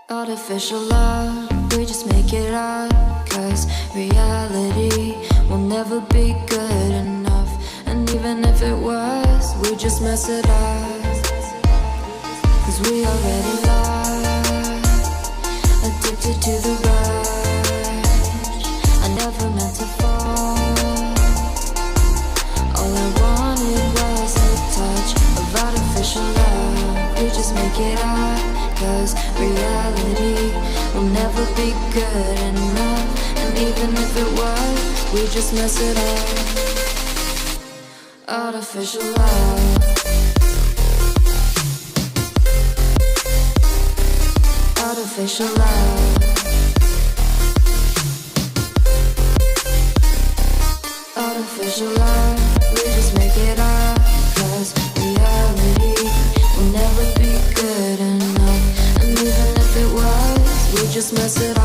Artificial love, we just make it up. Cause reality will never be good enough. And even if it was, we just mess it up. Cause we already lost, addicted to the rush. I never meant to fall. All I wanted was a touch of artificial love. We just make it up. Cause reality will never be good enough. And even if it was, we just mess it up. Artificial love. Artificial love. Artificial love. We just make it up. Cause reality will never be good enough. And even if it was, we just mess it up.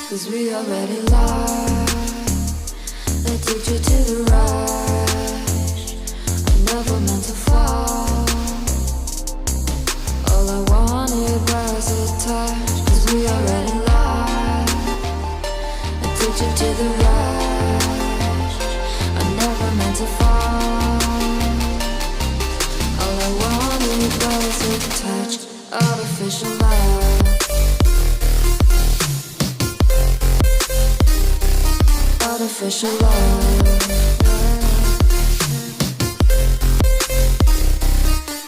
Cause we already lost, addicted to the rush. I never meant to fall. All I wanted was a touch. Cause we already lost, addicted to the rush. I never meant to fall. All I wanted was a touch. Artificial love. Artificial love.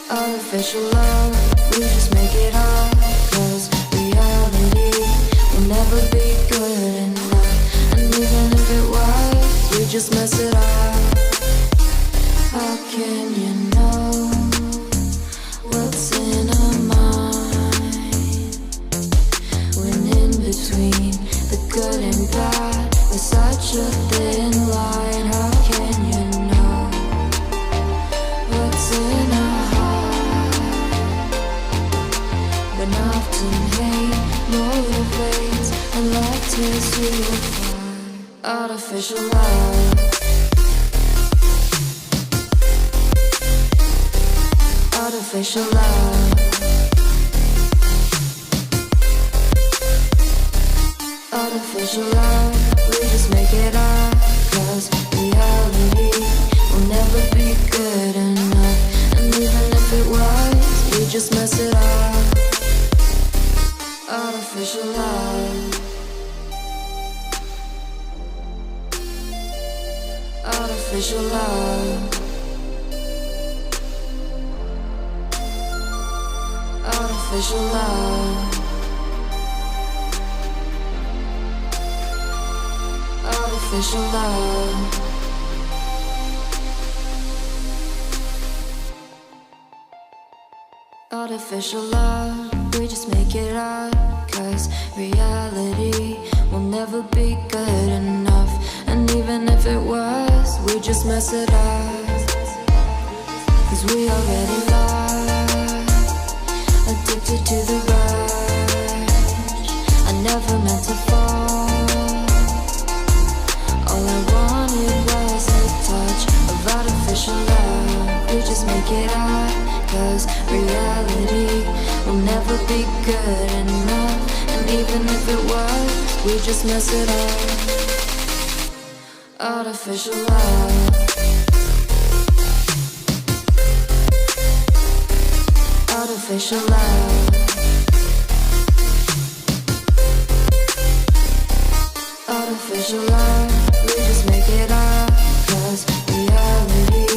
Artificial love. We just make it up. Cause reality will never be good enough. And even if it was, we just mess it up. How can you know what's in our mind? When in between the good and bad, there's such a thin line. How can you know what's in our heart? When often hate motivates and love tears you apart. Artificial love. Artificial love. Artificial love. We just make it up. Cause reality will never be good enough. And even if it was, we just mess it up. Artificial love. Artificial love. Artificial love. Artificial love. Artificial love. We just make it up. Cause reality will never be good enough. And even if it was, we just mess it up. Cause we already lost, addicted to the rush. I never meant to fall. All I wanted was a touch of artificial love. We just make it up. Cause reality will never be good enough. And even if it was, we just mess it up. Artificial love. Artificial love. Artificial love. We just make it up. Cause reality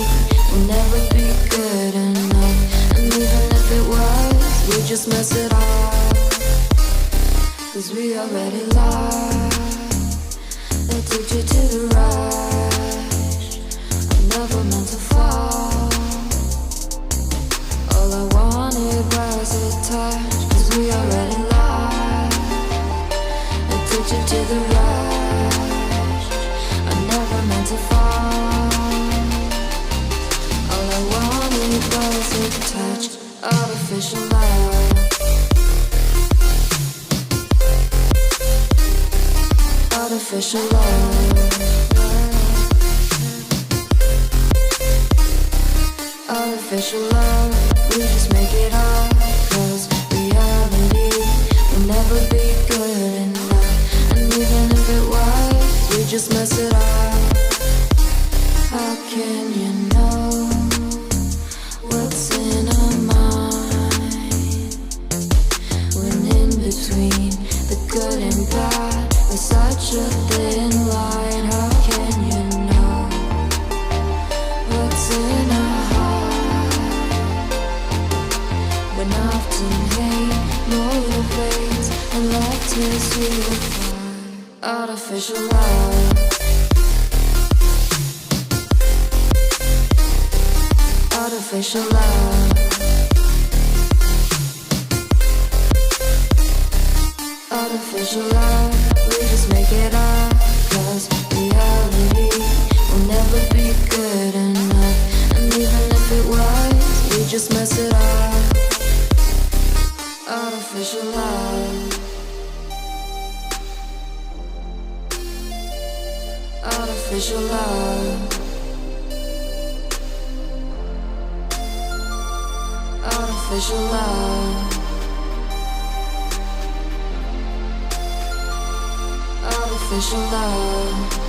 will never be good enough. And even if it was, we just mess it up. Cause we already lost, addicted to the rush. I never meant to fall. All I wanted was a touch. Cause we already lost, addicted to the rush. I never meant to fall. All I wanted was a touch. Artificial love. Artificial love. Artificial love. We just make it up. Cause reality and hate motivates and love tears you apart. Artificial love. Artificial love. Artificial love. We just make it up, 'cause reality will never be good enough. And even if it was, we just mess it up. Artificial love. Artificial love. Artificial love. Artificial love.